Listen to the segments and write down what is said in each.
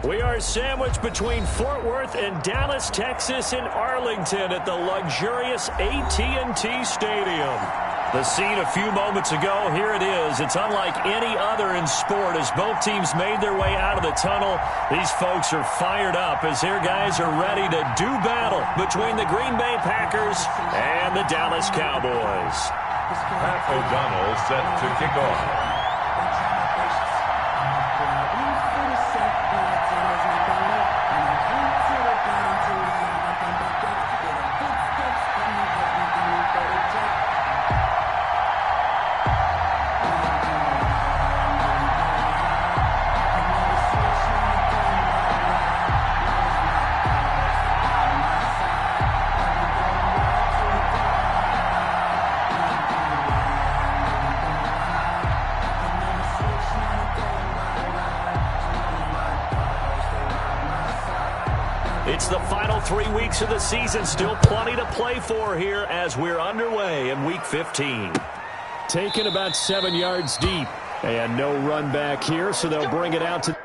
We are sandwiched between Fort Worth and Dallas, Texas in Arlington at the luxurious AT&T Stadium. The scene a few moments ago, here it is. It's unlike any other in sport as both teams made their way out of the tunnel. These folks are fired up as their guys are ready to do battle between the Green Bay Packers and the Dallas Cowboys. Pat O'Donnell set to kick off. It's the final 3 weeks of the season. Still plenty to play for here as we're underway in Week 15. Taken about 7 yards deep. And no run back here, so they'll bring it out to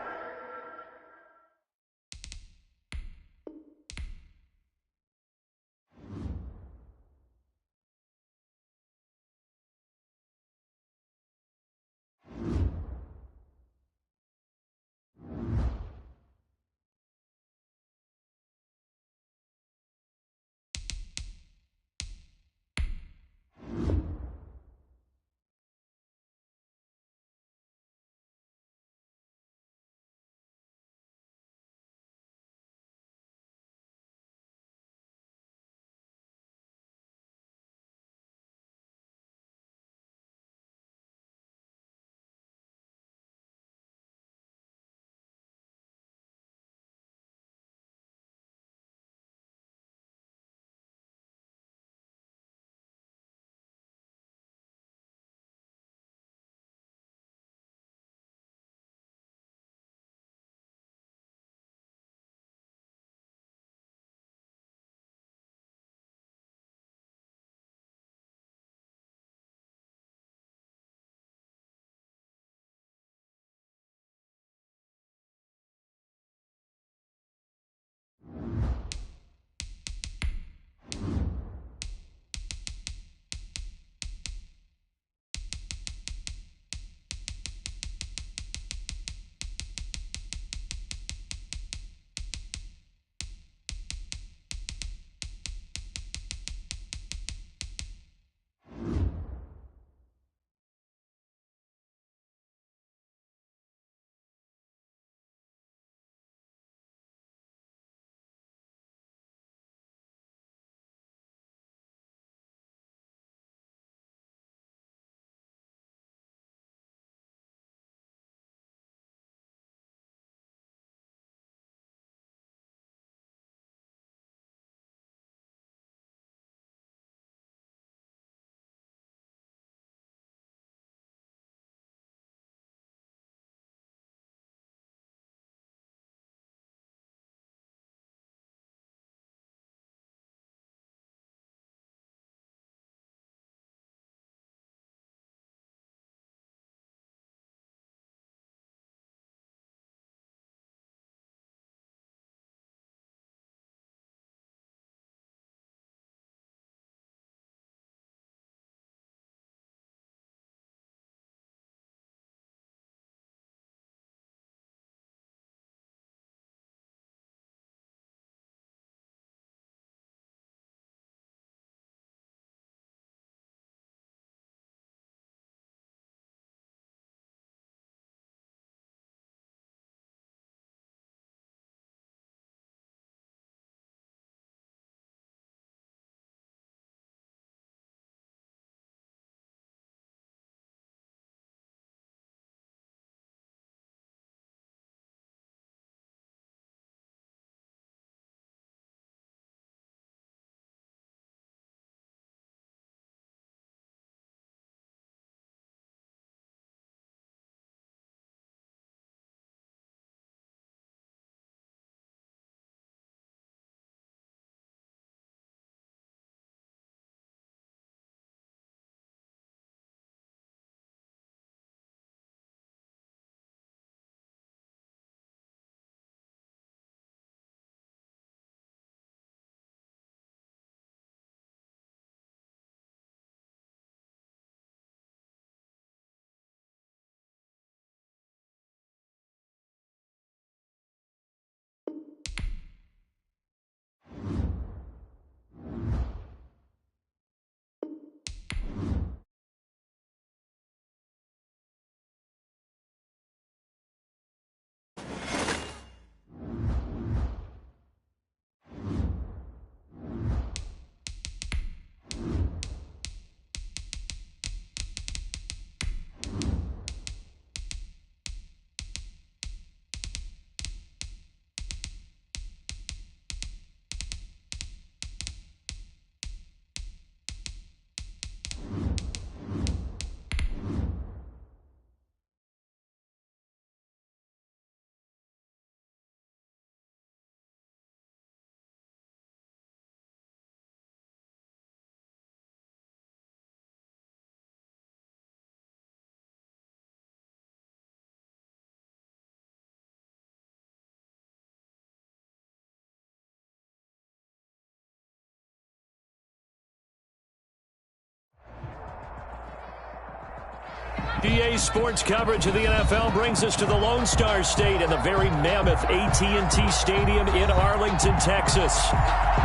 PA Sports coverage of the NFL brings us to the Lone Star State and the very mammoth AT&T Stadium in Arlington, Texas.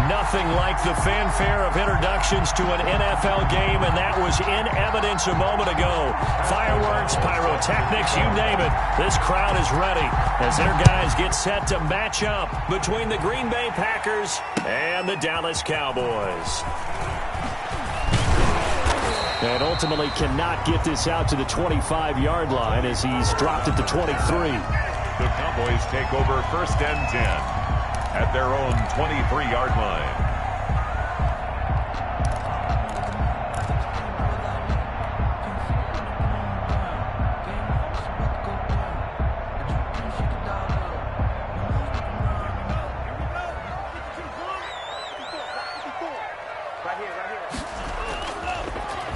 Nothing like the fanfare of introductions to an NFL game, and that was in evidence a moment ago. Fireworks, pyrotechnics, you name it. This crowd is ready as their guys get set to match up between the Green Bay Packers and the Dallas Cowboys. And ultimately cannot get this out to the 25-yard line as he's dropped it to 23. The Cowboys take over 1st and 10 at their own 23-yard line.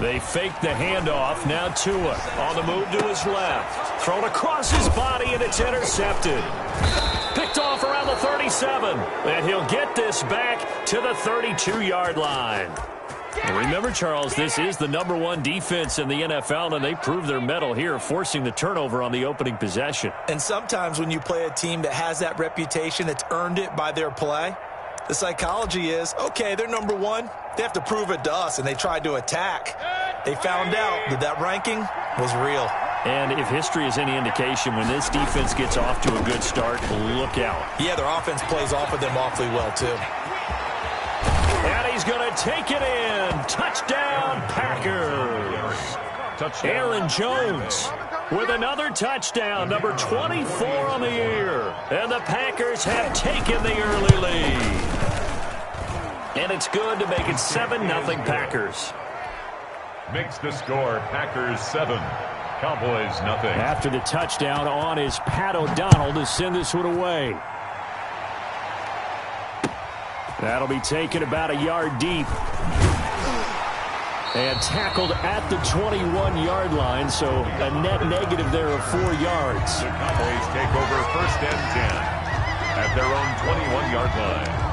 They fake the handoff. Now Tua on the move to his left. Thrown across his body, and it's intercepted. Picked off around the 37. And he'll get this back to the 32-yard line. And remember, Charles, this is the #1 defense in the NFL, and they prove their mettle here, forcing the turnover on the opening possession. And sometimes when you play a team that has that reputation, it's earned it by their play. The psychology is, okay, they're #1. They have to prove it to us, and they tried to attack. They found out that that ranking was real. And if history is any indication, when this defense gets off to a good start, look out. Yeah, their offense plays off of them awfully well, too. And he's going to take it in. Touchdown, Packers. Touchdown. Aaron Jones with another touchdown, number 24 on the year. And the Packers have taken the early lead. And it's good to make it 7-0 Packers. Makes the score Packers 7, Cowboys nothing. After the touchdown on is Pat O'Donnell to send this one away. That'll be taken about a yard deep. And tackled at the 21-yard line, so a net negative there of 4 yards. The Cowboys take over 1st and 10 at their own 21-yard line.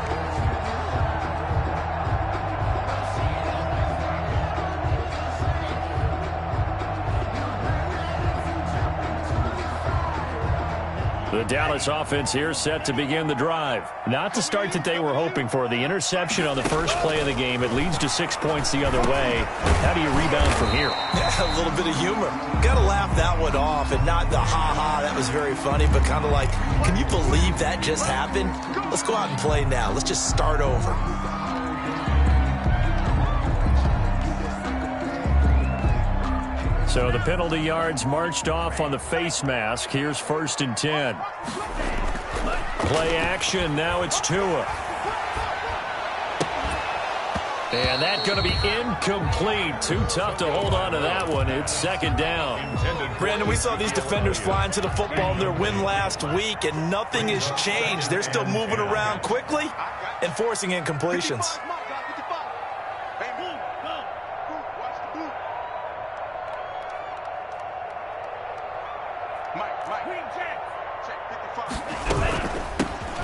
The Dallas offense here set to begin the drive. Not the start that they were hoping for. The interception on the first play of the game. It leads to 6 points the other way. How do you rebound from here? Yeah, a little bit of humor. Got to laugh that one off, and not the ha-ha, that was very funny, but kind of like, can you believe that just happened? Let's go out and play now. Let's just start over. So the penalty yards marched off on the face mask. Here's 1st and 10. Play action. Now it's Tua. And that's going to be incomplete. Too tough to hold on to that one. It's 2nd down. Brandon, we saw these defenders flying to the football in their win last week, and nothing has changed. They're still moving around quickly and forcing incompletions.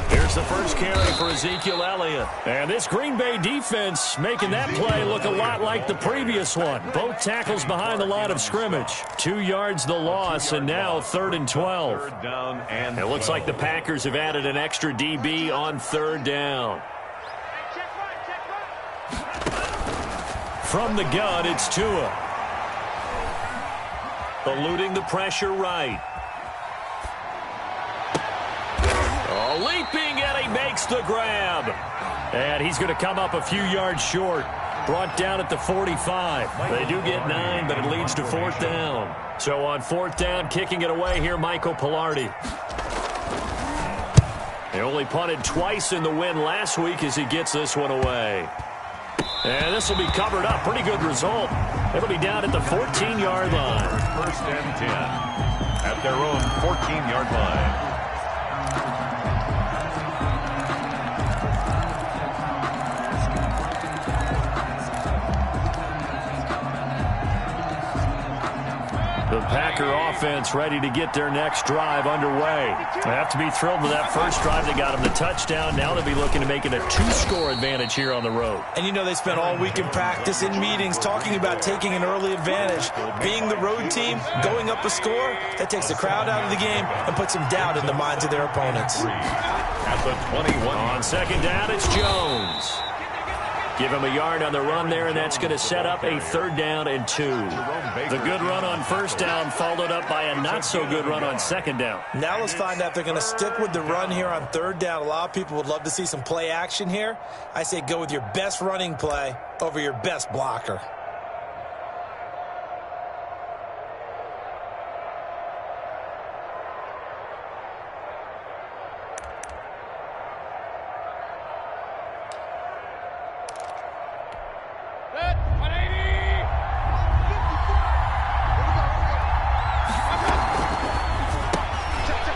Here's the first carry for Ezekiel Elliott. And this Green Bay defense making that play look a lot like the previous one. Both tackles behind the line of scrimmage. 2 yards the loss, and now 3rd and 12. Third down and it looks like the Packers have added an extra DB on 3rd down. From the gun, it's Tua. Eluding the pressure right. Leaping, and he makes the grab. And he's going to come up a few yards short. Brought down at the 45. They do get 9, but it leads to 4th down. So on 4th down, kicking it away here, Michael Pilardi. He only punted twice in the win last week as he gets this one away. And this will be covered up. Pretty good result. It'll be down at the 14-yard line. 1st and 10 at their own 14-yard line. The Packer offense ready to get their next drive underway. They have to be thrilled with that first drive. They got them the touchdown. Now they'll be looking to make it a 2-score advantage here on the road. And you know they spent all week in practice, in meetings, talking about taking an early advantage. Being the road team, going up a score, that takes the crowd out of the game and puts some doubt in the minds of their opponents. At the 21. On second down, it's Jones. Give him a yard on the run there, and that's going to set up a 3rd down and 2. The good run on first down followed up by a not-so-good run on second down. Now let's find out if they're going to stick with the run here on 3rd down. A lot of people would love to see some play action here. I say go with your best running play over your best blocker.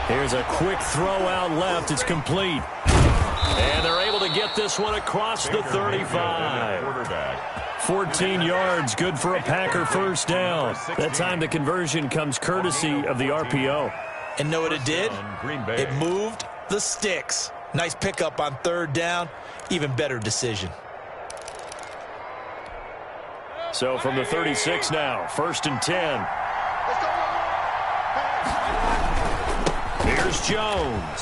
Here's a quick throw out left. It's complete. And they're able to get this one across the 35. 14 yards, good for a Packer first down. That time the conversion comes courtesy of the RPO. And know what it did? It moved the sticks. Nice pickup on 3rd down. Even better decision. So from the 36 now, 1st and 10. Here's Jones.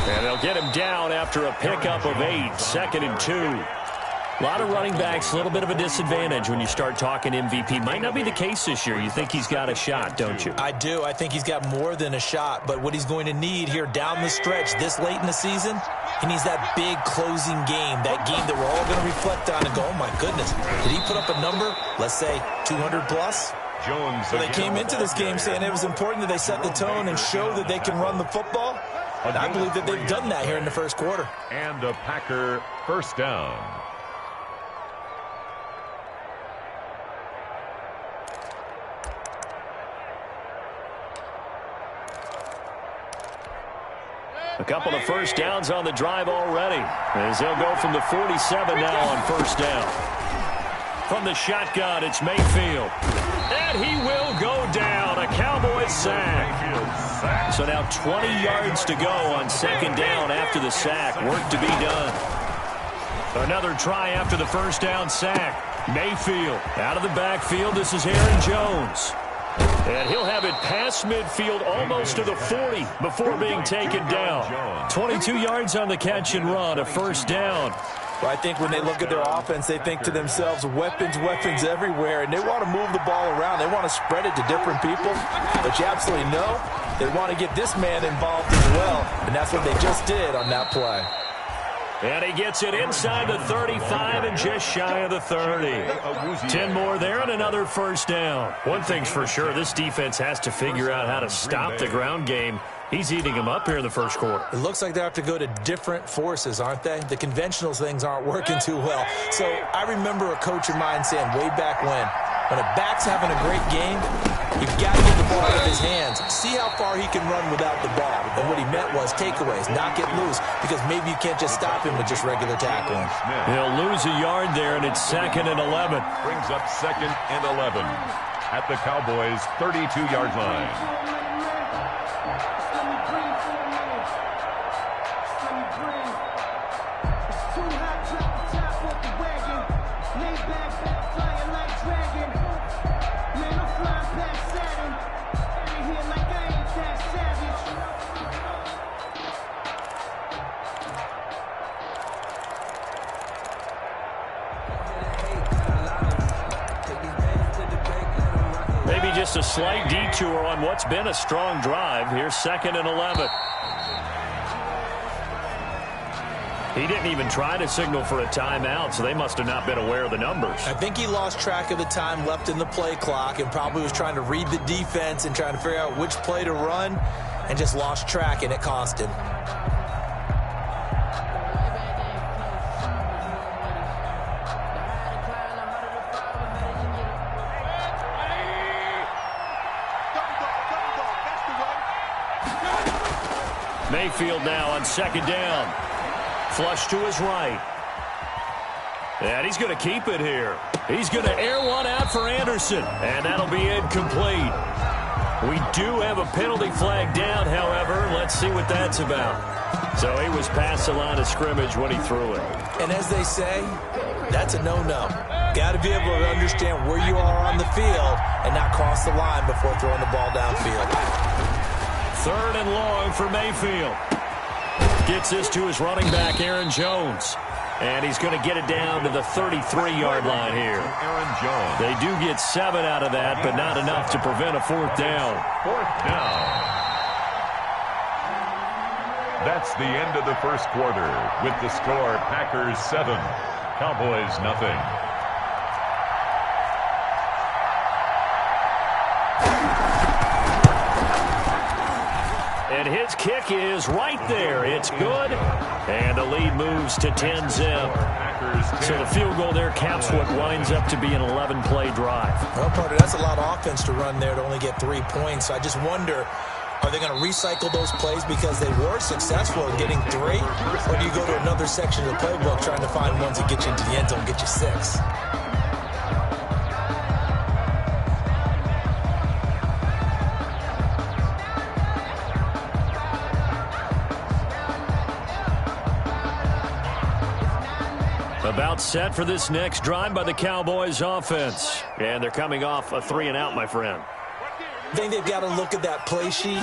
And they'll get him down after a pickup of 8, 2nd and 2. A lot of running backs, a little bit of a disadvantage when you start talking MVP. Might not be the case this year. You think he's got a shot, don't you? I do. I think he's got more than a shot. But what he's going to need here down the stretch this late in the season, he needs that big closing game, that game that we're all going to reflect on and go, oh, my goodness, did he put up a number, let's say 200 plus? Jones. So they came into this game saying it was important that they set the tone and show that they can run the football. And I believe that they've done that here in the first quarter. And a Packer first down. A couple of first downs on the drive already, as they'll go from the 47 now on first down. From the shotgun, it's Mayfield. And he will go down. A Cowboys sack. So now 20 yards to go on second down after the sack. Work to be done. Another try after the first down sack. Mayfield out of the backfield. This is Aaron Jones. And he'll have it past midfield almost to the 40 before being taken down. 22 yards on the catch and run, a first down. Well, I think when they look at their offense, they think to themselves, weapons, weapons everywhere, and they want to move the ball around. They want to spread it to different people, but you absolutely know they want to get this man involved as well, and that's what they just did on that play. And he gets it inside the 35 and just shy of the 30. 10 more there and another first down. One thing's for sure, this defense has to figure out how to stop the ground game. He's eating them up here in the first quarter. It looks like they have to go to different forces, aren't they? The conventional things aren't working too well. So I remember a coach of mine saying way back when a back's having a great game, you've got to get the ball out of his hands. See how far he can run without the ball. And what he meant was takeaways, not get loose, because maybe you can't just stop him with just regular tackling. He'll lose a yard there, and it's 2nd and 11. Brings up 2nd and 11 at the Cowboys' 32-yard line. Just a slight detour on what's been a strong drive. Here's 2nd and 11. He didn't even try to signal for a timeout, so they must have not been aware of the numbers. I think he lost track of the time left in the play clock and probably was trying to read the defense and trying to figure out which play to run and just lost track, and it cost him. Mayfield now on 2nd down. Flush to his right. And he's going to keep it here. He's going to air one out for Anderson. And that'll be incomplete. We do have a penalty flag down, however. Let's see what that's about. So he was past the line of scrimmage when he threw it. And as they say, that's a no-no. Got to be able to understand where you are on the field and not cross the line before throwing the ball downfield. 3rd and long for Mayfield. Gets this to his running back, Aaron Jones. And he's going to get it down to the 33-yard line here. Aaron Jones. They do get 7 out of that, but not enough to prevent a 4th down. 4th down. That's the end of the first quarter with the score Packers 7, Cowboys nothing. And his kick is right there. It's good. And the lead moves to 10-zip. So the field goal there caps what winds up to be an 11-play drive. Well, Carter, that's a lot of offense to run there to only get 3 points. So I just wonder, are they going to recycle those plays because they were successful in getting 3? Or do you go to another section of the playbook trying to find ones that get you into the end zone, get you 6? About set for this next drive by the Cowboys offense. And they're coming off a 3-and-out, my friend. I think they've got to look at that play sheet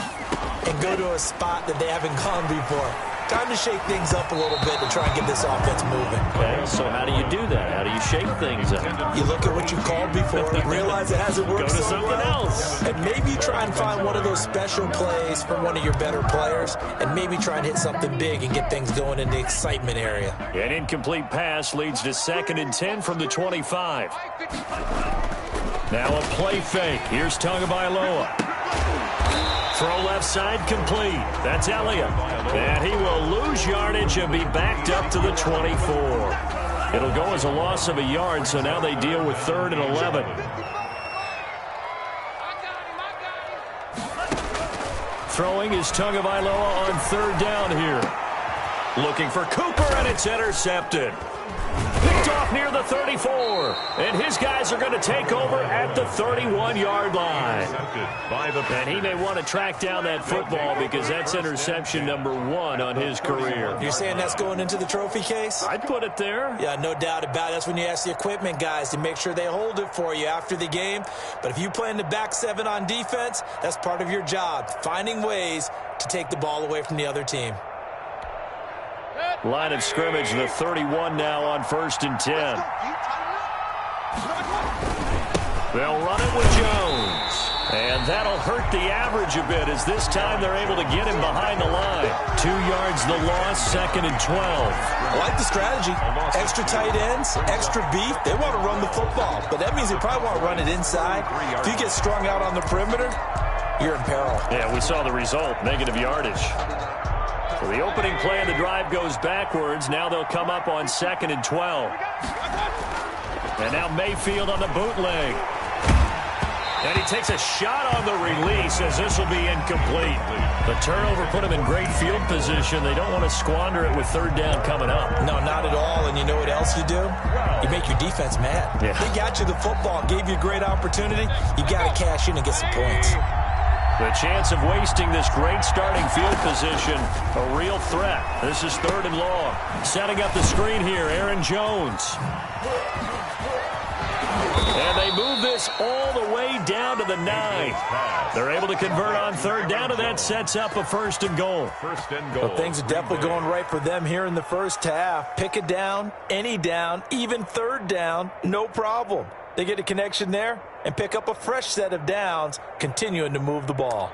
and go to a spot that they haven't gone before. Time to shake things up a little bit to try and get this offense moving. Okay, so how do you do that? How do you shake things up? You look at what you called before, realize it hasn't worked Go to something else. And maybe try and find one of those special plays from one of your better players, and maybe try and hit something big and get things going in the excitement area. An incomplete pass leads to 2nd and 10 from the 25. Now a play fake. Here's Tagovailoa. Throw left side complete. That's Elliott. And he will lose yardage and be backed up to the 24. It'll go as a loss of a yard, so now they deal with 3rd and 11. Throwing is Tagovailoa on 3rd down here. Looking for Cooper, and it's intercepted. Picked off near the 34. And his guys are going to take over at the 31-yard line. And he may want to track down that football because that's interception number 1 on his career. You're saying that's going into the trophy case? I'd put it there. Yeah, no doubt about it. That's when you ask the equipment guys to make sure they hold it for you after the game. But if you play in the back 7 on defense, that's part of your job, finding ways to take the ball away from the other team. Line of scrimmage, the 31 now on 1st and 10. They'll run it with Jones. And that'll hurt the average a bit as this time they're able to get him behind the line. 2 yards the loss, 2nd and 12. I like the strategy. Extra tight ends, extra beef. They want to run the football, but that means they probably want to run it inside. If you get strung out on the perimeter, you're in peril. Yeah, we saw the result, negative yardage. So the opening play of the drive goes backwards. Now they'll come up on 2nd and 12. And now Mayfield on the bootleg. And he takes a shot on the release as this will be incomplete. The turnover put him in great field position. They don't want to squander it with 3rd down coming up. No, not at all. And you know what else you do? You make your defense mad. Yeah. They got you the football, gave you a great opportunity. You got to cash in and get some points. The chance of wasting this great starting field position, a real threat. This is 3rd and long. Setting up the screen here, Aaron Jones. And they move this all the way down to the 9. They're able to convert on 3rd down, and that sets up a 1st and goal. 1st and goal. Well, things are definitely going right for them here in the first half. Pick it down, any down, even 3rd down, no problem. They get a connection there and pick up a fresh set of downs, continuing to move the ball.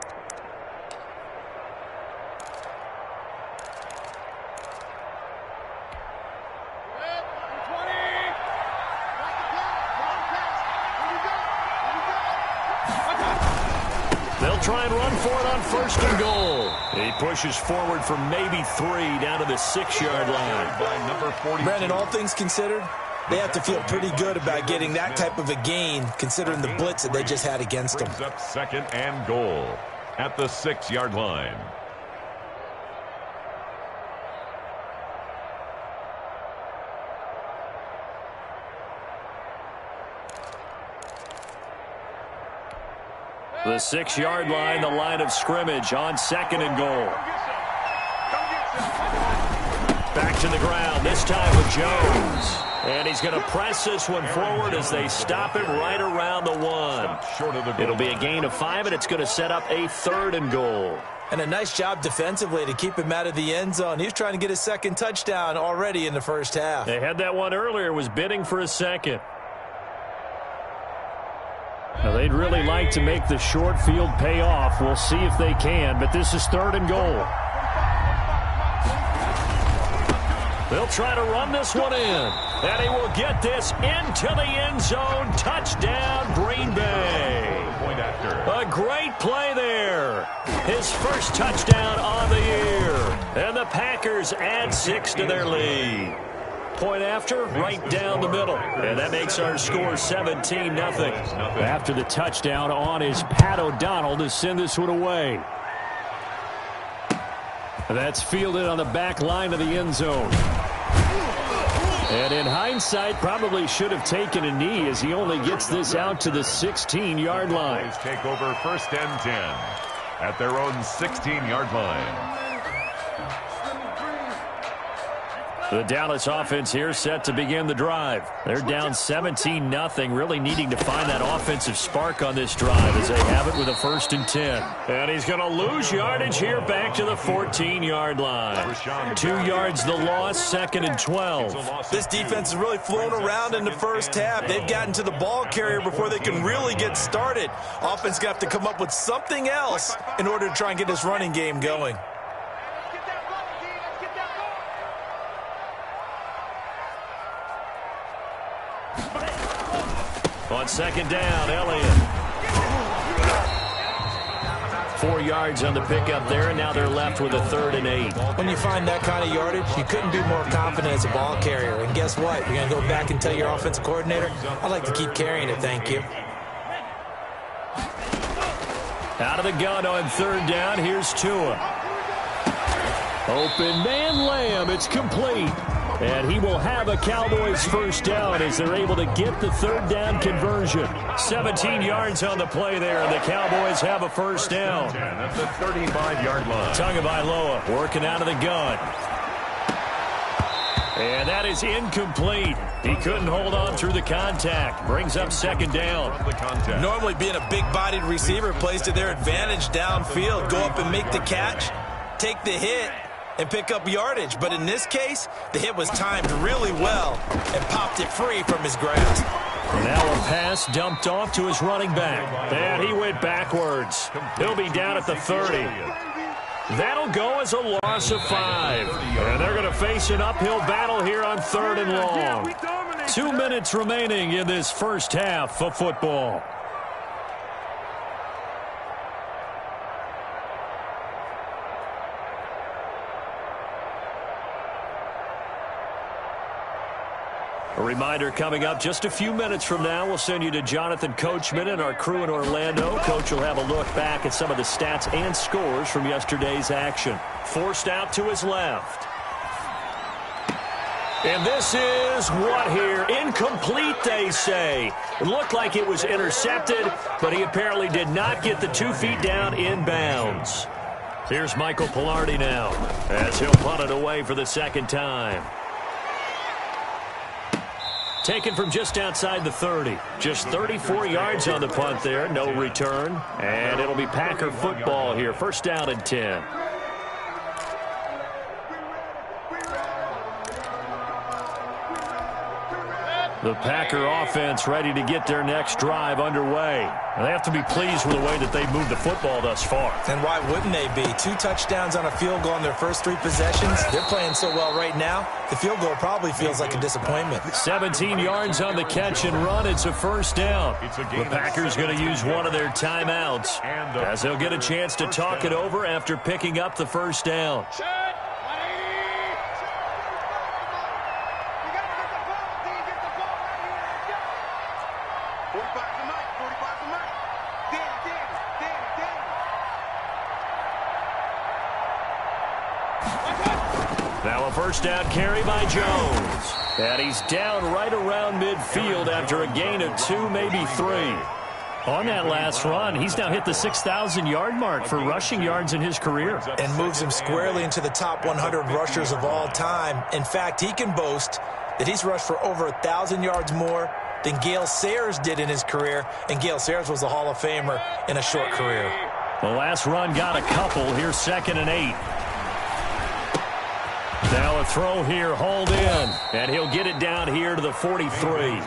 They'll try and run for it on 1st and goal. He pushes forward for maybe 3 down to the 6-yard line. By number 40. Brandon, all things considered, they have to feel pretty good about getting that type of a gain, considering the blitz that they just had against them. Brings up 2nd and goal at the 6-yard line. The 6-yard line, the line of scrimmage on 2nd and goal. Back to the ground, this time with Jones. And he's going to press this one forward as they stop him right around the 1. It'll be a gain of 5, and it's going to set up a 3rd and goal. And a nice job defensively to keep him out of the end zone. He was trying to get his 2nd touchdown already in the first half. They had that one earlier, was bidding for a 2nd. Now, they'd really like to make the short field pay off. We'll see if they can, but this is 3rd and goal. They'll try to run this one in. And he will get this into the end zone. Touchdown, Green Bay. A great play there. His first touchdown on the year. And the Packers add 6 to their lead. Point after, right down the middle. And that makes our score 17-0. After the touchdown on is Pat O'Donnell to send this one away. That's fielded on the back line of the end zone. And in hindsight, probably should have taken a knee as he only gets this out to the 16-yard line. Take over 1st and 10 at their own 16-yard line. The Dallas offense here set to begin the drive. They're down 17-0, really needing to find that offensive spark on this drive as they have it with a 1st and 10. And he's going to lose yardage here back to the 14-yard line. 2 yards the loss, 2nd and 12. This defense has really flown around in the first half. They've gotten to the ball carrier before they can really get started. Offense got to come up with something else in order to try and get this running game going. On 2nd down, Elliott. 4 yards on the pickup there, and now they're left with a 3rd and 8. When you find that kind of yardage, you couldn't be more confident as a ball carrier. And guess what? You're going to go back and tell your offensive coordinator, I'd like to keep carrying it, thank you. Out of the gun on 3rd down, here's Tua. Open man, Lamb, it's complete. And he will have a Cowboys 1st down as they're able to get the 3rd down conversion. 17 yards on the play there, and the Cowboys have a 1st down. At the 35-yard line. Tagovailoa working out of the gun. And that is incomplete. He couldn't hold on through the contact. Brings up 2nd down. Normally being a big-bodied receiver plays to their advantage downfield. Go up and make the catch, take the hit, and pick up yardage. But in this case, the hit was timed really well and popped it free from his grasp. Now a pass dumped off to his running back. And he went backwards. He'll be down at the 30. That'll go as a loss of 5. And they're going to face an uphill battle here on 3rd and long. 2 minutes remaining in this first half of football. A reminder coming up just a few minutes from now, we'll send you to Jonathan Coachman and our crew in Orlando. Coach will have a look back at some of the stats and scores from yesterday's action. Forced out to his left. And this is what here? Incomplete, they say. It looked like it was intercepted, but he apparently did not get the 2 feet down in bounds. Here's Michael Palardy now as he'll punt it away for the 2nd time. Taken from just outside the 30. Just 34 yards on the punt there. No return. And it'll be Packer football here. 1st down and 10. The Packer offense ready to get their next drive underway. They have to be pleased with the way that they've moved the football thus far. And why wouldn't they be? 2 touchdowns on a field goal in their first 3 possessions. They're playing so well right now, the field goal probably feels like a disappointment. 17 yards on the catch and run. It's a 1st down. The Packers going to use one of their timeouts as they'll get a chance to talk it over after picking up the 1st down. Now a 1st down carry by Jones. And he's down right around midfield after a gain of 2, maybe 3. On that last run, he's now hit the 6,000-yard mark for rushing yards in his career. And moves him squarely into the top 100 rushers of all time. In fact, he can boast that he's rushed for over 1,000 yards more than Gale Sayers did in his career. And Gale Sayers was a Hall of Famer in a short career. The last run got a couple. Here's 2nd and 8. Now a throw here, hauled in, and he'll get it down here to the 43.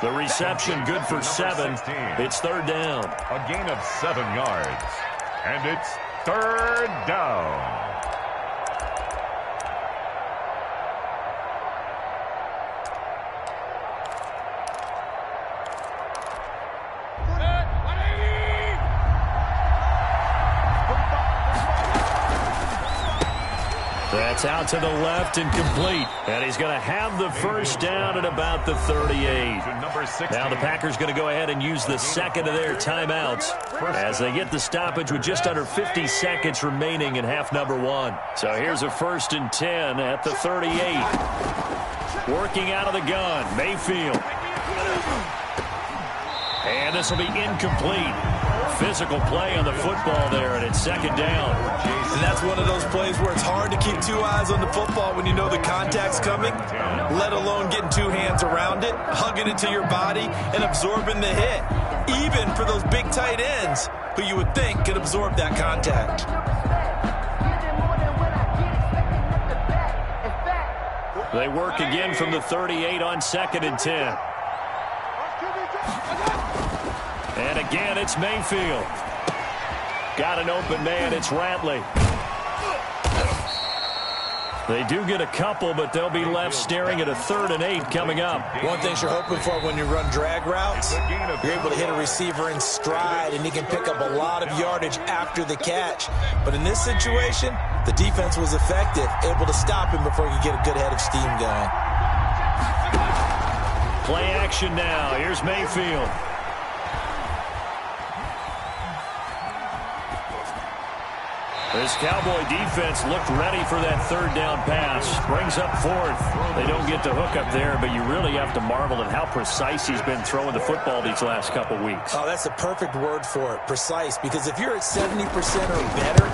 The reception good for 7. It's 3rd down. A gain of 7 yards, and it's 3rd down. That's out to the left and complete. And he's going to have the first down at about the 38. Now the Packers going to go ahead and use the second of their timeouts as they get the stoppage with just under 50 seconds remaining in half number 1. So here's a 1st and 10 at the 38. Working out of the gun, Mayfield. And this will be incomplete. Physical play on the football there, and it's 2nd down. And that's one of those plays where it's hard to keep 2 eyes on the football when you know the contact's coming, let alone getting 2 hands around it, hugging it to your body, and absorbing the hit, even for those big tight ends who you would think could absorb that contact. They work again from the 38 on 2nd and 10. And again, it's Mayfield. Got an open man. It's Ratley. They do get a couple, but they'll be left staring at a 3rd and 8 coming up. One thing you're hoping for when you run drag routes, you're able to hit a receiver in stride, and he can pick up a lot of yardage after the catch. But in this situation, the defense was effective, able to stop him before he could get a good head of steam going. Play action now. Here's Mayfield. This Cowboy defense looked ready for that 3rd down pass. Brings up 4th. They don't get the hook up there, but you really have to marvel at how precise he's been throwing the football these last couple weeks. Oh, that's a perfect word for it, precise, because if you're at 70% or better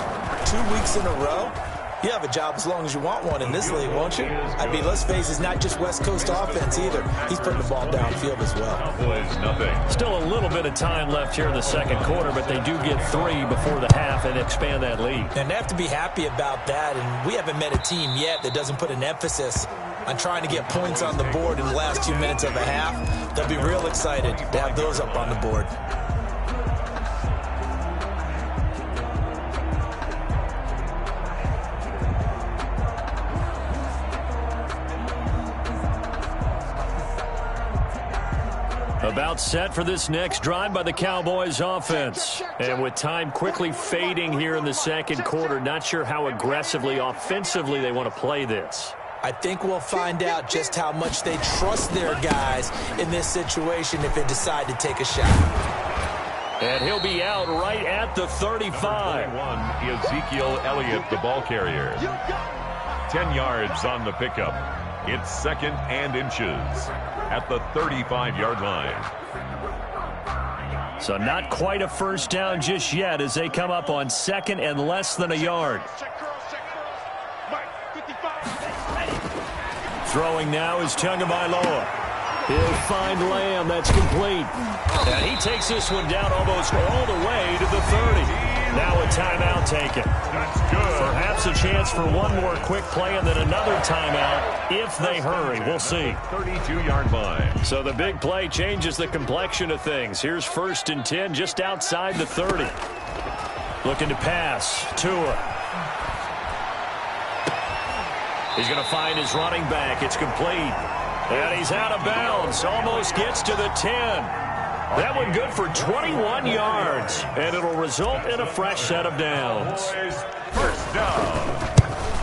2 weeks in a row, you have a job as long as you want one in this league, won't you? I mean, let's face it, it's not just West Coast offense either. He's putting the ball downfield as well. Cowboys, nothing. Still a little bit of time left here in the 2nd quarter, but they do get 3 before the half and expand that lead. And they have to be happy about that, and we haven't met a team yet that doesn't put an emphasis on trying to get points on the board in the last 2 minutes of a half. They'll be real excited to have those up on the board. About set for this next drive by the Cowboys offense. And with time quickly fading here in the 2nd quarter, not sure how aggressively, offensively they want to play this. I think we'll find out just how much they trust their guys in this situation if they decide to take a shot. And he'll be out right at the 35. Ezekiel Elliott, the ball carrier. 10 yards on the pickup. It's 2nd and inches at the 35-yard line. So not quite a first down just yet as they come up on 2nd and less than a yard. Throwing now is Tagovailoa. He'll find Lamb. That's complete. And he takes this one down almost all the way to the 30. Now a timeout taken. That's good. Perhaps a chance for one more quick play and then another timeout if they hurry. We'll see. 32-yard line. So the big play changes the complexion of things. Here's 1st and 10 just outside the 30. Looking to pass. Tua. He's going to find his running back. It's complete. And he's out of bounds. Almost gets to the 10. That one good for 21 yards. And it'll result in a fresh set of downs. First down.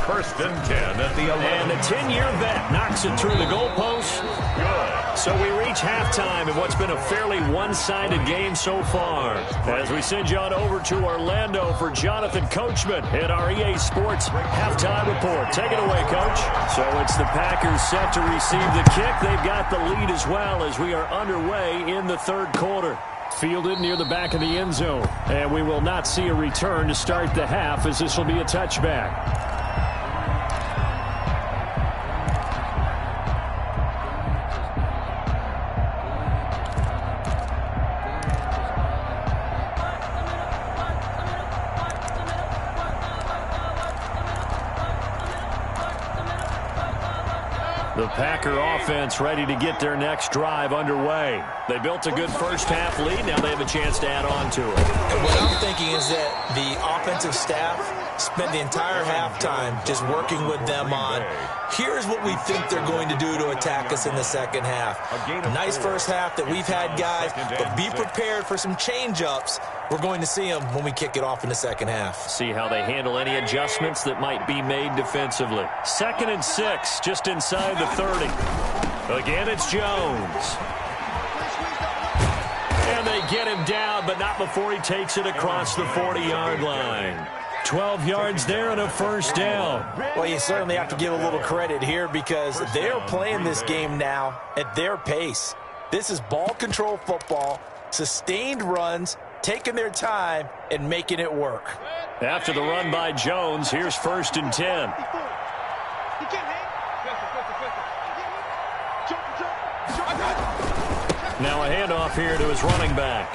1st and 10 at the 11. And the 10-year vet knocks it through the goalpost. Good. So we reach halftime in what's been a fairly one-sided game so far. As we send you on over to Orlando for Jonathan Coachman at our EA Sports Halftime Report. Take it away, Coach. So it's the Packers set to receive the kick. They've got the lead as well as we are underway in the 3rd quarter. Fielded near the back of the end zone. And we will not see a return to start the half, as this will be a touchback. The Packer offense ready to get their next drive underway. They built a good first-half lead. Now they have a chance to add on to it. And what I'm thinking is that the offensive staff spent the entire halftime just working with them on, here's what we think they're going to do to attack us in the second half. A nice first half that we've had, guys, but be prepared for some change-ups. We're going to see them when we kick it off in the second half. See how they handle any adjustments that might be made defensively. 2nd and 6, just inside the 30. Again, it's Jones. And they get him down, but not before he takes it across the 40-yard line. 12 yards there and a first down. Well, you certainly have to give a little credit here because they're playing this game now at their pace. This is ball control football, sustained runs, taking their time and making it work. After the run by Jones, here's 1st and 10. Now a handoff here to his running back.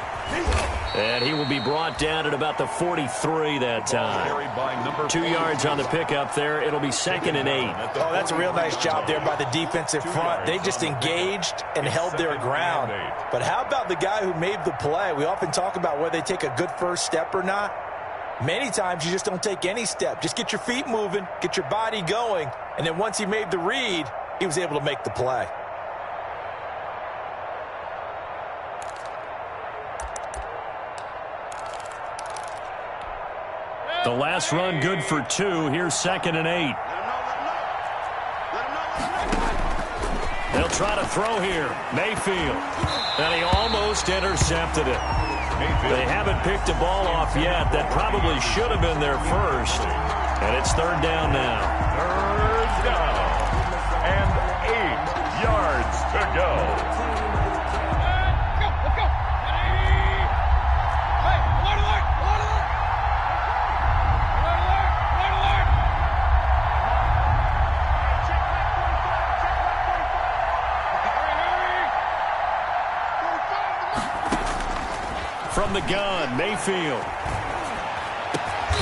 And he will be brought down at about the 43 that time. 2 yards on the pickup there. It'll be 2nd and 8. Oh, that's a real nice job there by the defensive front. They just engaged and held their ground. But how about the guy who made the play? We often talk about whether they take a good first step or not. Many times you just don't take any step. Just get your feet moving, get your body going, and then once he made the read, he was able to make the play. The last run good for 2. Here's 2nd and 8. They'll try to throw here. Mayfield. And he almost intercepted it. They haven't picked a ball off yet. That probably should have been their first. And it's 3rd down now. 3rd down. And 8 yards to go. From the gun, Mayfield.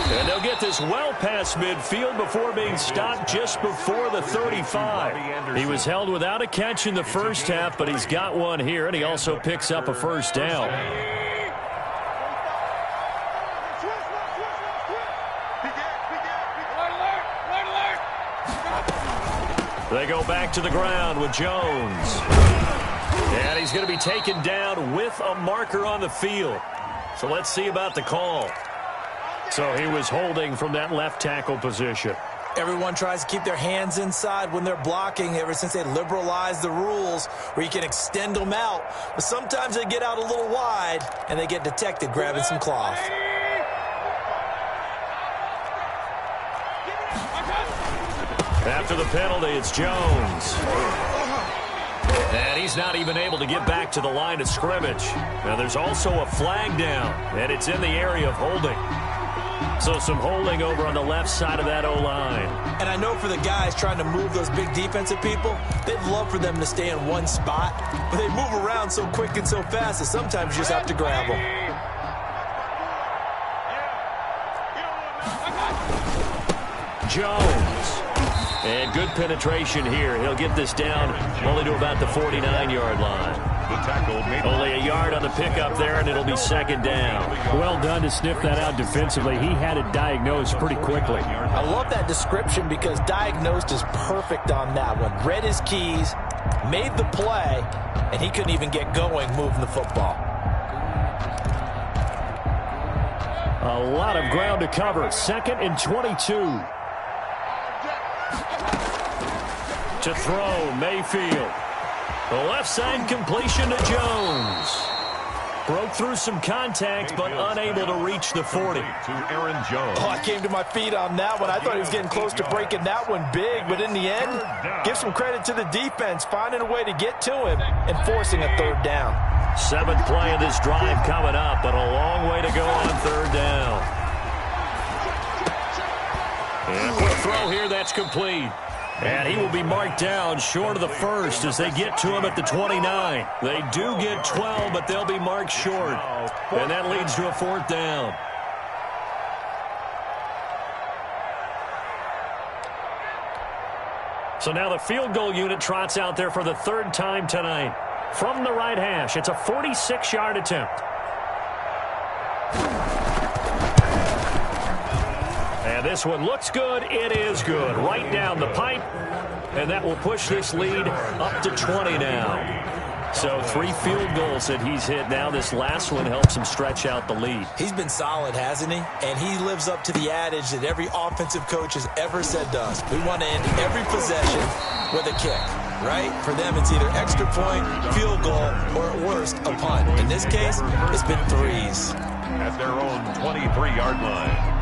And they'll get this well past midfield before being stopped just before the 35. He was held without a catch in the first half, but he's got one here, and he also picks up a first down. They go back to the ground with Jones. And he's going to be taken down with a marker on the field. So let's see about the call. So he was holding from that left tackle position. Everyone tries to keep their hands inside when they're blocking ever since they liberalized the rules where you can extend them out. But sometimes they get out a little wide and they get detected grabbing some cloth. After the penalty, it's Jones. And he's not even able to get back to the line of scrimmage. Now there's also a flag down, and it's in the area of holding. So some holding over on the left side of that O-line. And I know for the guys trying to move those big defensive people, they'd love for them to stay in one spot. But they move around so quick and so fast that sometimes you just have to grab them. Jones. And good penetration here. He'll get this down only to about the 49-yard line. The tackle made only a yard on the pickup there, and it'll be 2nd down. Well done to sniff that out defensively. He had it diagnosed pretty quickly. I love that description because diagnosed is perfect on that one. Read his keys, made the play, and he couldn't even get going moving the football. A lot of ground to cover. 2nd and 22. To throw, Mayfield. The left side completion to Jones. Broke through some contact, but unable to reach the 40. To Aaron Jones. Oh, I came to my feet on that one. I thought he was getting close to breaking that one big, but in the end, give some credit to the defense, finding a way to get to him and forcing a third down. 7th play of this drive coming up, but a long way to go on third down. And quick throw here, that's complete. And he will be marked down short of the first as they get to him at the 29. They do get 12, but they'll be marked short. And that leads to a 4th down. So now the field goal unit trots out there for the 3rd time tonight. From the right hash, it's a 46-yard attempt. And this one looks good. It is good. Right down the pipe. And that will push this lead up to 20 now. So 3 field goals that he's hit now. This last one helps him stretch out the lead. He's been solid, hasn't he? And he lives up to the adage that every offensive coach has ever said to us. We want to end every possession with a kick, right? For them, it's either extra point, field goal, or at worst, a punt. In this case, it's been 3s. At their own 23-yard line.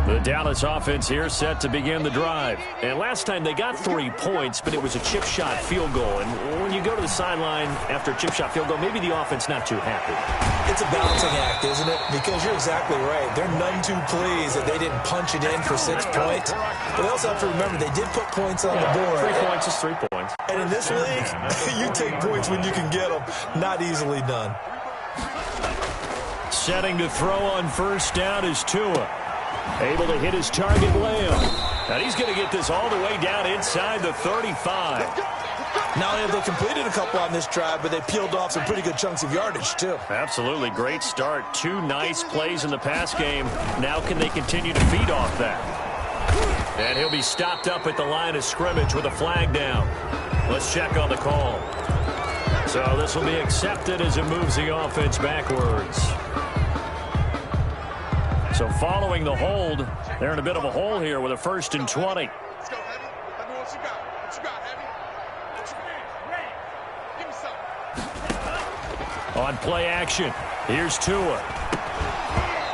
The Dallas offense here set to begin the drive. And last time they got 3 points, but it was a chip shot field goal. And when you go to the sideline after a chip shot field goal, maybe the offense not too happy. It's a balancing act, isn't it? Because you're exactly right. They're none too pleased that they didn't punch it in for 6 points. But they also have to remember they did put points on the board. 3 points is 3 points. And in this league, you take points when you can get them. Not easily done. Setting to throw on first down is Tua. Able to hit his target, Lamb. And he's going to get this all the way down inside the 35. Not only have they completed a couple on this drive, but they peeled off some pretty good chunks of yardage, too. Absolutely. Great start. 2 nice plays in the pass game. Now can they continue to feed off that? And he'll be stopped up at the line of scrimmage with a flag down. Let's check on the call. So this will be accepted as it moves the offense backwards. So following the hold, they're in a bit of a hole here with a 1st and 20. Let's go, Heavy. Let me what you got. What you got, Heavy? What you got? Give me something. On play action, here's Tua.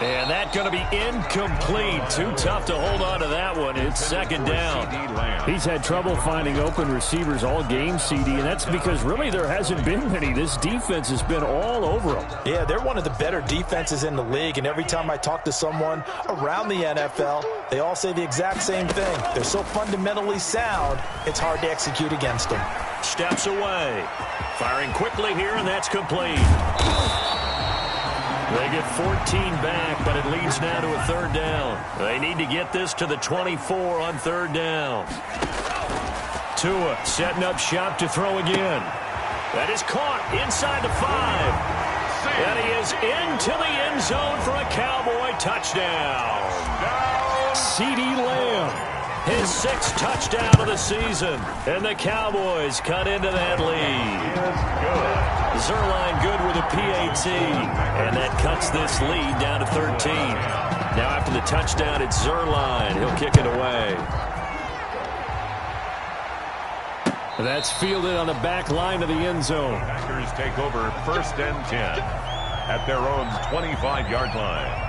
And that's going to be incomplete. Too tough to hold on to that one. It's 2nd down. He's had trouble finding open receivers all game, CD, and that's because really there hasn't been many. This defense has been all over them. Yeah, they're one of the better defenses in the league, and every time I talk to someone around the NFL, they all say the exact same thing. They're so fundamentally sound, it's hard to execute against them. Steps away. Firing quickly here, and that's complete. They get 14 back, but it leads now to a 3rd down. They need to get this to the 24 on 3rd down. Tua setting up shop to throw again. That is caught inside the 5. And he is into the end zone for a Cowboy touchdown. CeeDee Lamb. His 6th touchdown of the season. And the Cowboys cut into that lead. Zuerlein good with a PAT. And that cuts this lead down to 13. Now after the touchdown, it's Zuerlein. He'll kick it away. And that's fielded on the back line of the end zone. Packers take over 1st and 10 at their own 25-yard line.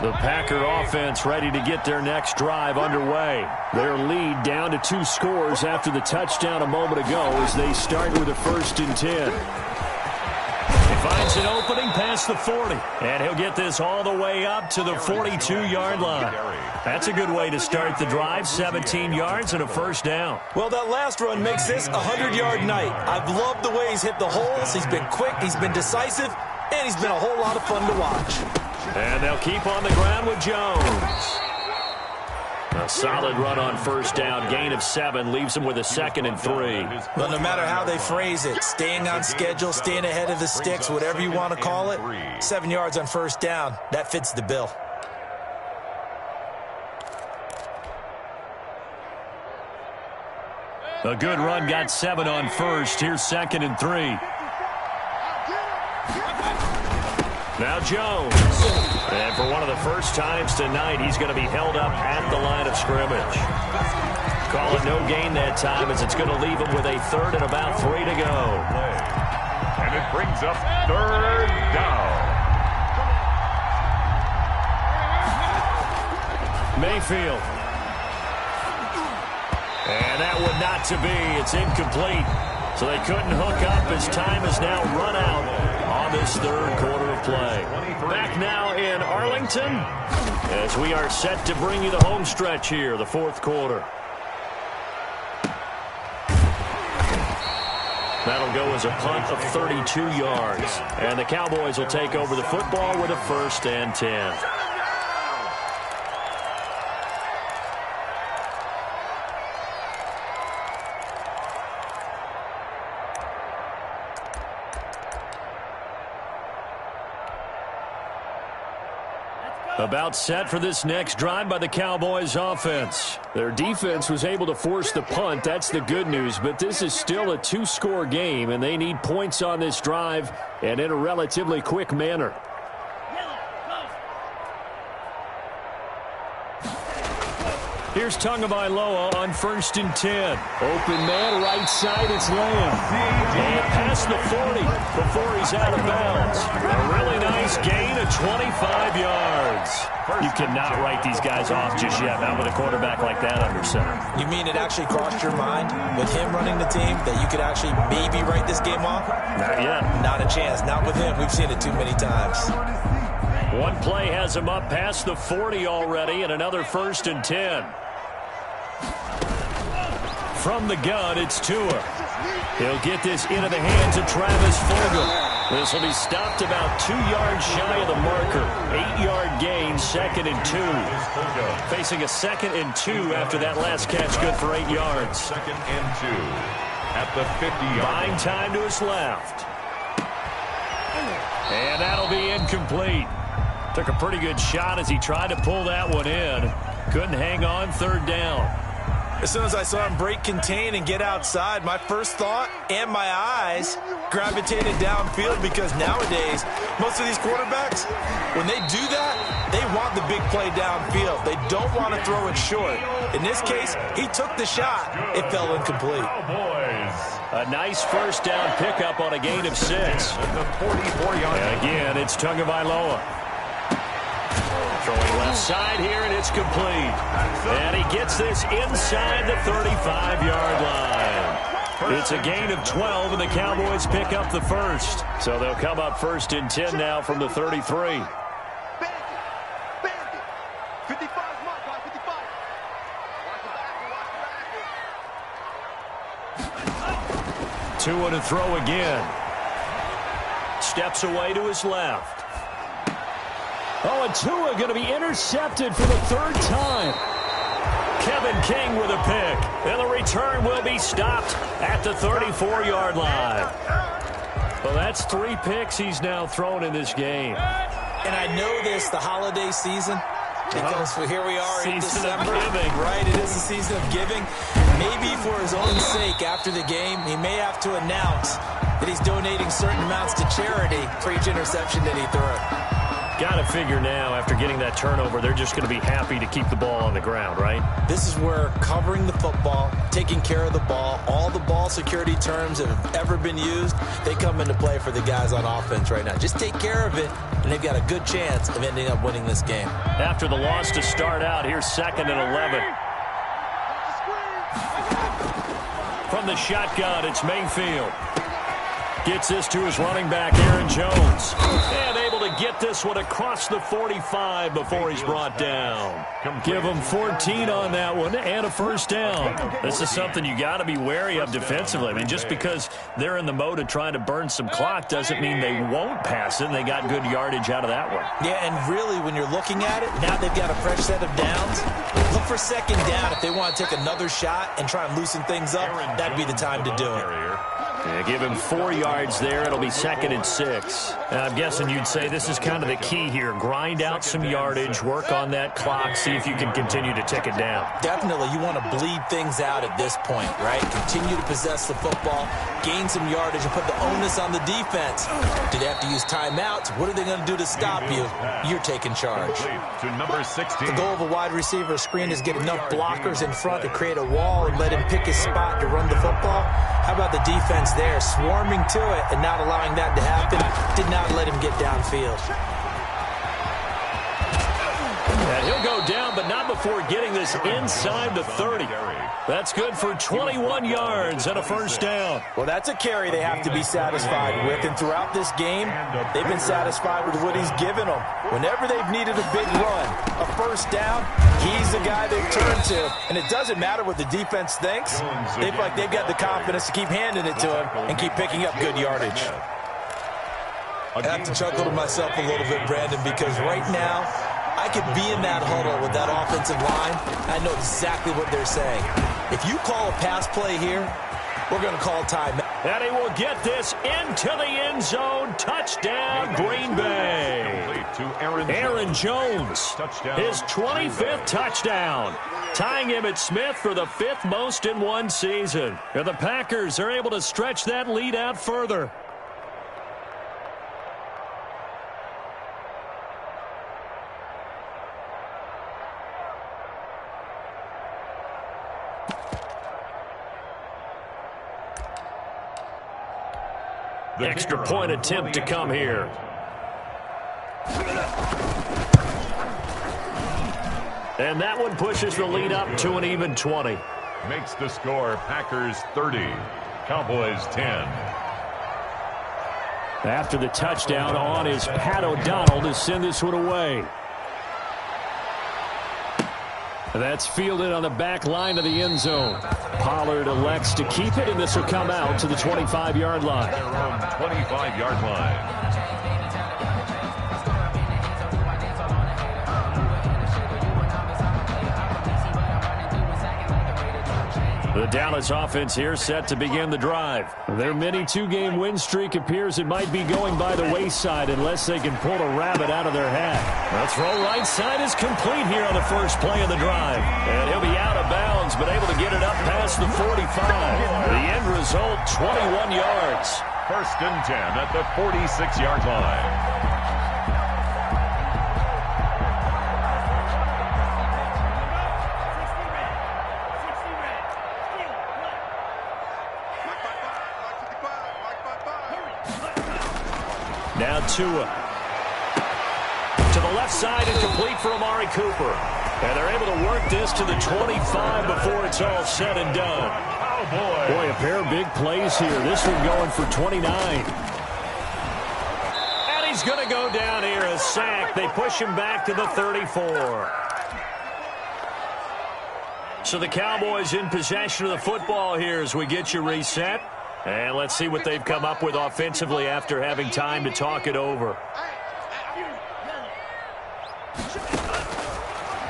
The Packer offense ready to get their next drive underway. Their lead down to 2 scores after the touchdown a moment ago as they start with a 1st and 10. He finds an opening past the 40, and he'll get this all the way up to the 42-yard line. That's a good way to start the drive, 17 yards and a 1st down. Well, that last run makes this a 100-yard night. I've loved the way he's hit the holes. He's been quick, he's been decisive, and he's been a whole lot of fun to watch. And they'll keep on the ground with Jones. A solid run on 1st down. Gain of 7 leaves them with a 2nd and 3. Well, no matter how they phrase it, staying on schedule, staying ahead of the sticks, whatever you want to call it, 7 yards on 1st down, that fits the bill. A good run got 7 on first. Here's 2nd and 3. Now Jones. And for one of the first times tonight, he's going to be held up at the line of scrimmage. Call it no gain that time as it's going to leave him with a 3rd and about 3 to go. And it brings up 3rd down. Mayfield. And that one not to be. It's incomplete. So they couldn't hook up as time is now run out on this 3rd quarter of play. Back now in Arlington as we are set to bring you the home stretch here, the 4th quarter. That'll go as a punt of 32 yards. And the Cowboys will take over the football with a 1st and 10. About set for this next drive by the Cowboys offense. Their defense was able to force the punt. That's the good news. But this is still a 2-score game, and they need points on this drive and in a relatively quick manner. Here's Tagovailoa on 1st and 10. Open man, right side, it's Lamb. And past the 40 before he's out of bounds. A really nice gain of 25 yards. You cannot write these guys off just yet, not with a quarterback like that under center. You mean it actually crossed your mind with him running the team that you could actually maybe write this game off? Not yet. Not a chance. Not with him. We've seen it too many times. One play has him up past the 40 already, and another 1st and 10. From the gun, it's Tua. He'll get this into the hands of Travis Fulgham. This will be stopped about 2 yards shy of the marker. 8-yard gain, 2nd and 2. Facing a 2nd and 2 after that last catch, good for 8 yards. 2nd and 2 at the 50-yard. Buying time to his left. And that'll be incomplete. Took a pretty good shot as he tried to pull that one in. Couldn't hang on, 3rd down. As soon as I saw him break contain and get outside, my first thought and my eyes gravitated downfield because nowadays, most of these quarterbacks, when they do that, they want the big play downfield. They don't want to throw it short. In this case, he took the shot. It fell incomplete. A nice 1st down pickup on a gain of 6. The 44-yard. And again, it's Tagovailoa. Throwing left side here, and it's complete. And he gets this inside the 35-yard line. It's a gain of 12, and the Cowboys pick up the 1st. So they'll come up 1st and 10 now from the 33. Tua to throw again. Steps away to his left. Oh, and Tua going to be intercepted for the 3rd time. Kevin King with a pick. And the return will be stopped at the 34-yard line. Well, that's 3 picks he's now thrown in this game. And I know this, the holiday season, because here we are in December. Right, it is the season of giving. Maybe for his own sake, after the game, he may have to announce that he's donating certain amounts to charity for each interception that he threw. Got to figure now, after getting that turnover, they're just going to be happy to keep the ball on the ground, right? This is where covering the football, taking care of the ball, all the ball security terms that have ever been used, they come into play for the guys on offense right now. Just take care of it, and they've got a good chance of ending up winning this game. After the loss to start out, here's 2nd and 11. From the shotgun, it's Mayfield. Gets this to his running back, Aaron Jones. And able to get this one across the 45 before he's brought down. Give him 14 on that one and a 1st down. This is something you got to be wary of defensively. I mean, just because they're in the mode of trying to burn some clock doesn't mean they won't pass it, and they got good yardage out of that one. Yeah, and really, when you're looking at it, now they've got a fresh set of downs. Look for 2nd down if they want to take another shot and try and loosen things up. That'd be the time to do it. Yeah, give him 4 yards there. It'll be 2nd and 6. And I'm guessing you'd say this is kind of the key here. Grind out some yardage, work on that clock, see if you can continue to tick it down. Definitely, you want to bleed things out at this point, right? Continue to possess the football, gain some yardage, and put the onus on the defense. Do they have to use timeouts? What are they going to do to stop you? You're taking charge. To number 16. The goal of a wide receiver screen is get enough blockers in front to create a wall and let him pick his spot to run the football. How about the defense there, swarming to it and not allowing that to happen? Did not let him get downfield. And he'll go down, but not before getting this inside the 30. That's good for 21 yards and a first down. Well, that's a carry they have to be satisfied with. And throughout this game, they've been satisfied with what he's given them. Whenever they've needed a big run, a first down, he's the guy they've turned to. And it doesn't matter what the defense thinks. They feel like they've got the confidence to keep handing it to him and keep picking up good yardage. I have to chuckle to myself a little bit, Brandon, because right now, I could be in that huddle with that offensive line. I know exactly what they're saying. If you call a pass play here, we're going to call time. And he will get this into the end zone. Touchdown, Green Bay. Aaron Jones, his 25th touchdown, tying Emmitt Smith for the 5th most in one season. And the Packers are able to stretch that lead out further. Extra point attempt to come here. And that one pushes the lead up to an even 20. Makes the score Packers 30, Cowboys 10. After the touchdown, on is Pat O'Donnell to send this one away. That's fielded on the back line of the end zone. Pollard elects to keep it, and this will come out to the 25-yard line. Their own 25-yard line. The Dallas offense here set to begin the drive. Their mini 2-game win streak appears it might be going by the wayside unless they can pull a rabbit out of their hat. The throw right side is complete here on the first play of the drive. And he'll be out of bounds, but able to get it up past the 45. The end result, 21 yards. 1st and 10 at the 46-yard line. Now Tua. To the left side and complete for Amari Cooper. And they're able to work this to the 25 before it's all said and done. Oh, Boy, a pair of big plays here. This one going for 29. And he's going to go down here, a sack. They push him back to the 34. So the Cowboys in possession of the football here as we get you reset. And let's see what they've come up with offensively after having time to talk it over.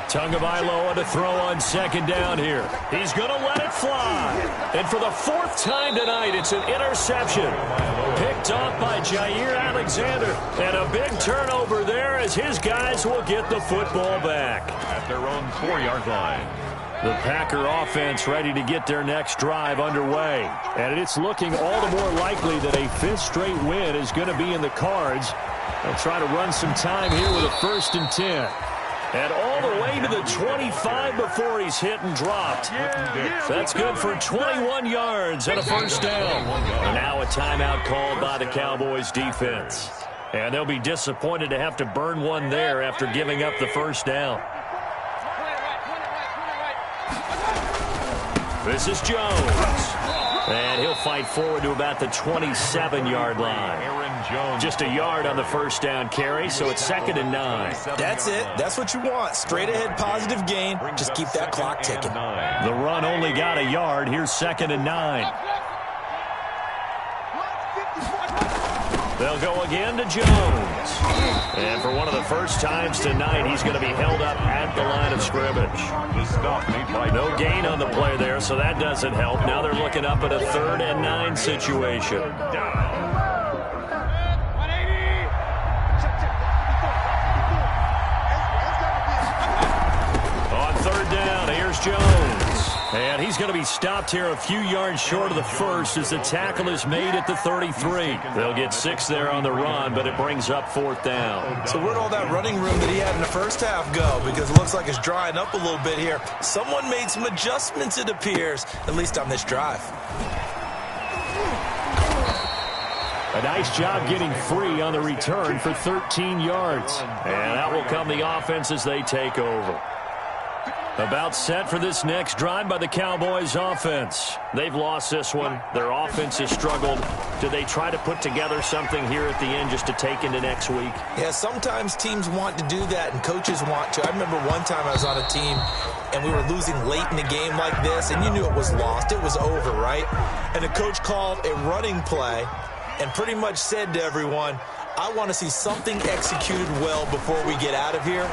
Tagovailoa to throw on 2nd down here. He's going to let it fly. And for the 4th time tonight, it's an interception. Picked off by Jair Alexander. And a big turnover there as his guys will get the football back. At their own 4-yard line. The Packer offense ready to get their next drive underway. And it's looking all the more likely that a 5th straight win is going to be in the cards. They'll try to run some time here with a 1st and 10. And all the way to the 25 before he's hit and dropped. That's good for 21 yards and a first down. And now a timeout called by the Cowboys defense. And they'll be disappointed to have to burn one there after giving up the first down. This is Jones. And he'll fight forward to about the 27-yard line. Aaron Jones. Just a yard on the first down carry, so it's 2nd and 9. That's it. That's what you want. Straight ahead positive gain. Just keep that clock ticking. The run only got a yard. Here's 2nd and 9. They'll go again to Jones. And for one of the first times tonight, he's going to be held up at the line of scrimmage. The stop made by No gain on the play there, so that doesn't help. Now they're looking up at a 3rd and 9 situation. On 3rd down, here's Jones. And he's going to be stopped here a few yards short of the first as the tackle is made at the 33. They'll get 6 there on the run, but it brings up 4th down. So where'd all that running room that he had in the first half go? Because it looks like it's drying up a little bit here. Someone made some adjustments, it appears, at least on this drive. A nice job getting free on the return for 13 yards. And out will come the offense as they take over. About set for this next drive by the Cowboys offense. They've lost this one. Their offense has struggled. Do they try to put together something here at the end just to take into next week? Yeah, sometimes teams want to do that and coaches want to. I remember one time I was on a team and we were losing late in the game like this, and you knew it was lost. It was over, right? And the coach called a running play and pretty much said to everyone, I want to see something executed well before we get out of here.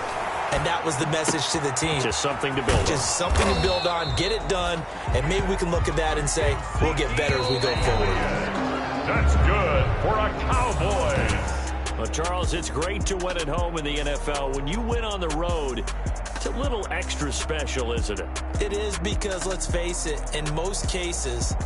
And that was the message to the team. Just something to build on. Just something to build on, get it done, and maybe we can look at that and say, we'll get better as we go forward. That's good for a Cowboys. Well, Charles, it's great to win at home in the NFL. When you win on the road, it's a little extra special, isn't it? It is because, let's face it, in most cases,